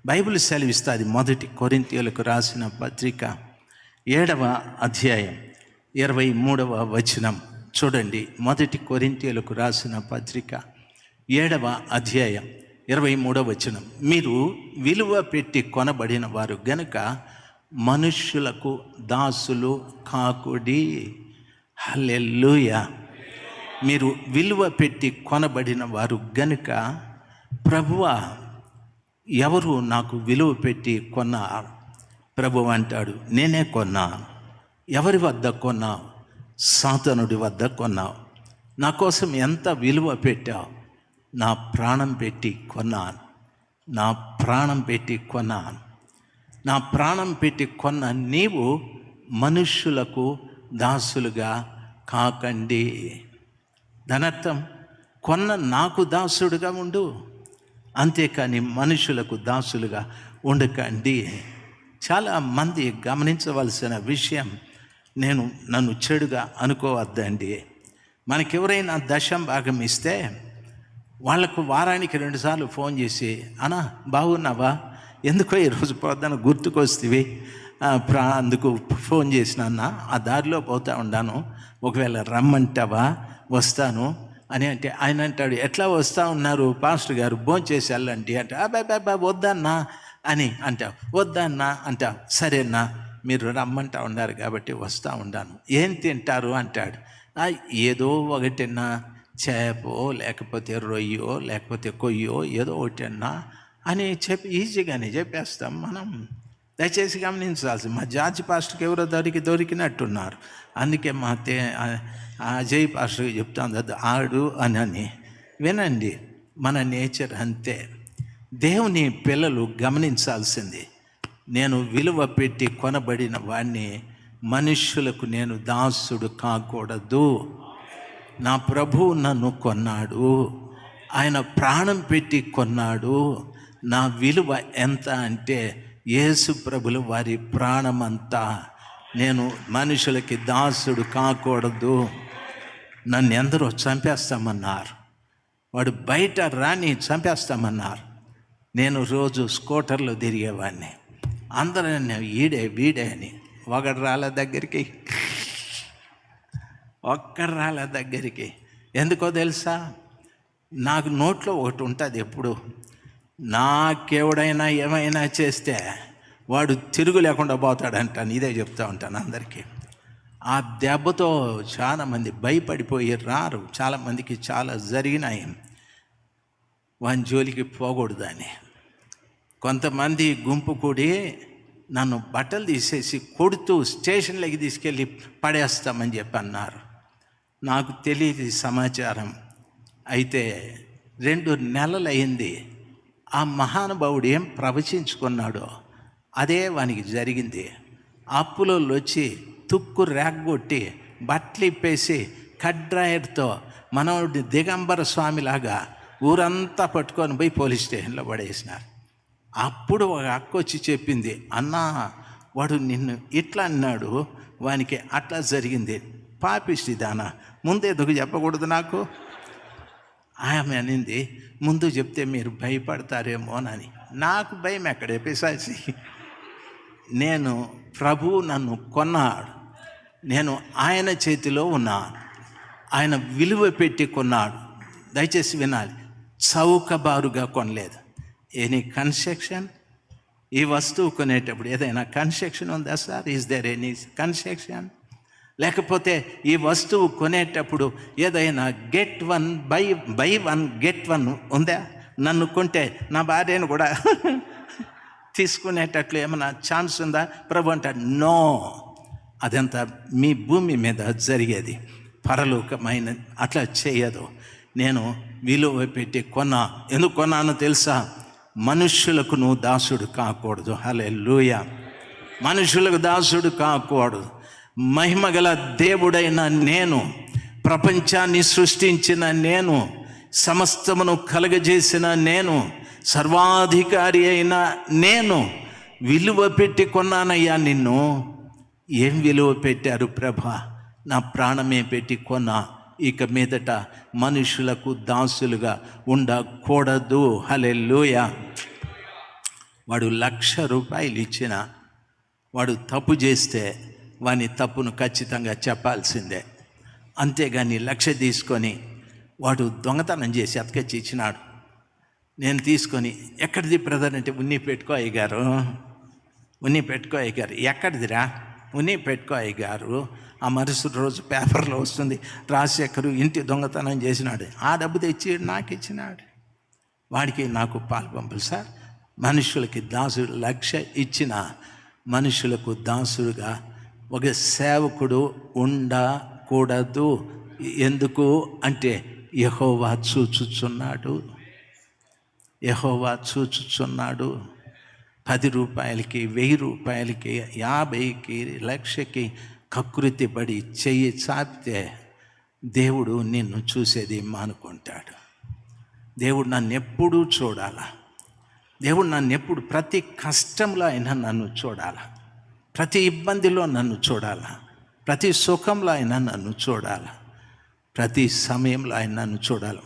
Bible సెలవిస్తుంది. 1 కొరింథీయులకు రాసిన పత్రిక 7వ అధ్యాయం 23వ వచనం చూడండి. 1 కొరింథీయులకు రాసిన పత్రిక 7వ అధ్యాయం 23వ వచనం. మీరు విలువ పెట్టి కొనబడిన వారు గనుక మనుష్యులకు దాసులు కాకుడి. హల్లెలూయా. మీరు విలువ పెట్టి కొనబడిన వారు గనుక, ప్రభువా ఎవరు నాకు విలువ పెట్టి కొన్నారు? ప్రభు అంటాడు, నేనే కొన్నాను. ఎవరి వద్ద కొన్నావు? సాతానుడి వద్ద కొన్నావు. నా కోసం ఎంత విలువ పెట్టావు? నా ప్రాణం పెట్టి కొన్నాను. నా ప్రాణం పెట్టి కొన్నాను. నా ప్రాణం పెట్టి కొన్న నీవు మనుష్యులకు దాసులుగా కాకండి. దానర్థం, కొన్న నాకు దాసుడుగా ఉండు, అంతేకాని మనుషులకు దాసులుగా ఉండకండి. చాలామంది గమనించవలసిన విషయం, నన్ను చెడుగా అనుకోవద్దండి. మనకెవరైనా దశం భాగం ఇస్తే వాళ్లకు వారానికి 2 సార్లు ఫోన్ చేసి, అన్నా బాగున్నావా, ఎందుకో ఈరోజు పొద్దున గుర్తుకొస్తేవి, అందుకు ఫోన్ చేసిన అన్న, ఆ దారిలో పోతా ఉన్నాను, ఒకవేళ రమ్మంటావా వస్తాను అని అంటే, ఆయన అంటాడు, ఎట్లా వస్తూ ఉన్నారు పాస్టర్ గారు, భోంచేసి వెళ్ళండి అంటే, అబ్బాయి వద్దన్నా అని అంటావు. వద్దన్నా అంటావు. సరేనా, మీరు రమ్మంటా ఉన్నారు కాబట్టి వస్తూ ఉన్నాను. ఏం తింటారు అంటాడు. ఏదో ఒకటిన్నా, చేపో లేకపోతే రొయ్యో లేకపోతే కొయ్యో ఏదో ఒకటిన్నా అని చెప్పి ఈజీగానే చెప్పేస్తాం మనం. దయచేసి గమనించాల్సి, మా జార్జి పాస్టర్కి ఎవరో దొరికినట్టున్నారు. అందుకే మా అజయ్ పాస్టర్కి చెప్తాను, అది ఆడు అని. వినండి, మన నేచర్ అంతే. దేవుని పిల్లలు గమనించాల్సింది, నేను విలువ పెట్టి కొనబడిన వాడిని, మనుష్యులకు నేను దాసుడు కాకూడదు. నా ప్రభువు నన్ను కొన్నాడు, ఆయన ప్రాణం పెట్టి కొన్నాడు. నా విలువ ఎంత అంటే, యేసు ప్రభులు వారి ప్రాణమంతా. నేను మనుషులకి దాసుడు కాకూడదు. నన్ను ఎందరో చంపేస్తామన్నారు, వాడు బయట రాని చంపేస్తామన్నారు. నేను రోజు స్కూటర్లో తిరిగేవాడిని. అందరూ వీడే అని. ఒకడు రాళ్ళ దగ్గరికి. ఎందుకో తెలుసా? నాకు నోట్లో ఒకటి ఉంటుంది ఎప్పుడు, నాకెవడైనా ఏమైనా చేస్తే వాడు తిరుగు లేకుండా పోతాడంటాను. ఇదే చెప్తూ ఉంటాను అందరికీ. ఆ దెబ్బతో చాలామంది భయపడిపోయి రారు. చాలామందికి చాలా జరిగినాయి. వాని జోలికి పోకూడదని కొంతమంది గుంపు కూడి నన్ను బట్టలు తీసేసి కొడుతూ స్టేషన్లోకి తీసుకెళ్ళి పడేస్తామని చెప్పి అన్నారు. నాకు తెలియదు సమాచారం. అయితే 2 నెలలు అయింది. ఆ మహానుభావుడు ఏం ప్రవచించుకున్నాడో అదే వానికి జరిగింది. అప్పులో వచ్చి తుక్కు రేగొట్టి బట్టలు ఇప్పేసి కడ్రాయర్తో మనోడి దిగంబర స్వామిలాగా ఊరంతా పట్టుకొని పోయి పోలీస్ స్టేషన్లో పడేసినారు. అప్పుడు ఒక అక్క వచ్చి చెప్పింది, అన్నా వాడు నిన్ను ఇట్లా అన్నాడు, వానికి అట్లా జరిగింది. పాపిష్టి దానా, ముందెందుకు చెప్పకూడదు నాకు? ఆమె అనింది, ముందు చెప్తే మీరు భయపడతారేమోనని. నాకు భయం ఎక్కడే పిశాచి. నేను ప్రభువు నన్ను కొన్నాడు, నేను ఆయన చేతిలో ఉన్నాను, ఆయన విలువ పెట్టి కొన్నాడు. దయచేసి వినాలి, చౌకబారుగా కొనలేదు. ఎనీ కన్స్ట్రక్షన్, ఈ వస్తువు కొనేటప్పుడు ఏదైనా కన్స్ట్రక్షన్ ఉందా sir? Is there any construction? లేకపోతే ఈ వస్తువు కొనేటప్పుడు ఏదైనా గెట్ 1 బై 1 గెట్ 1 ఉందా? నన్ను కొంటే నా భార్యను కూడా తీసుకునేటట్లు ఏమైనా ఛాన్స్ ఉందా? ప్రభు అంటాడు, నో, అదంతా మీ భూమి మీద జరిగేది, పరలోకమైన అట్లా చేయదు. నేను విలువ పెట్టి కొన్నా. ఎందుకు కొన్నానో తెలుసా? మనుష్యులకు నువ్వు దాసుడు కాకూడదు. హల్లెలూయా. మనుషులకు దాసుడు కాకూడదు. మహిమగల దేవుడైన నేను, ప్రపంచాన్ని సృష్టించిన నేను, సమస్తమును కలగజేసిన నేను, సర్వాధికారి అయిన నేను విలువ పెట్టి కొన్నానయ్యా నిన్ను. ఏం విలువ పెట్టారు ప్రభా? నా ప్రాణమే పెట్టి కొన్నా. ఇక మీదట మనుషులకు దాసులుగా ఉండకూడదు. హల్లెలూయా. వాడు ₹1,00,000 ఇచ్చిన వాడు తప్పు చేస్తే వాని తప్పును ఖచ్చితంగా చెప్పాల్సిందే. అంతేగాని 1,00,000 తీసుకొని వాడు దొంగతనం చేసి అతకచ్చి ఇచ్చినాడు. నేను తీసుకొని, ఎక్కడిది బ్రదర్ అంటే, ఉన్ని పెట్టుకో అయ్యగారు, ఉన్ని పెట్టుకో అయ్యగారు. ఎక్కడిదిరా? ఉన్ని పెట్టుకో అయ్యగారు. ఆ మరుసటి రోజు పేపర్లో వస్తుంది, రాజశేఖరు ఇంటి దొంగతనం చేసినాడు. ఆ డబ్బు తెచ్చి నాకు ఇచ్చినాడు. వాడికి నాకు పాలు పంపులు సార్. మనుషులకి దాసుడు 1,00,000 ఇచ్చిన మనుషులకు దాసుడుగా ఒక సేవకుడు ఉండకూడదు. ఎందుకు అంటే యెహోవా చూచుచున్నాడు. యెహోవా చూచుచున్నాడు. 10 రూపాయలకి, 1000 రూపాయలకి, 50కి, 1,00,000కి కకృతి పడి చెయ్యి చాపితే దేవుడు నిన్ను చూసేది మానుకుంటాడు. దేవుడు నన్ను ఎప్పుడూ చూడాలా. దేవుడు నన్ను ఎప్పుడు, ప్రతి కష్టంలో అయినా నన్ను చూడాలా, ప్రతి ఇబ్బందిలో నన్ను చూడాలా, ప్రతి సుఖంలో అయినా నన్ను చూడాలా, ప్రతి సమయంలో ఆయన నన్ను చూడాలి.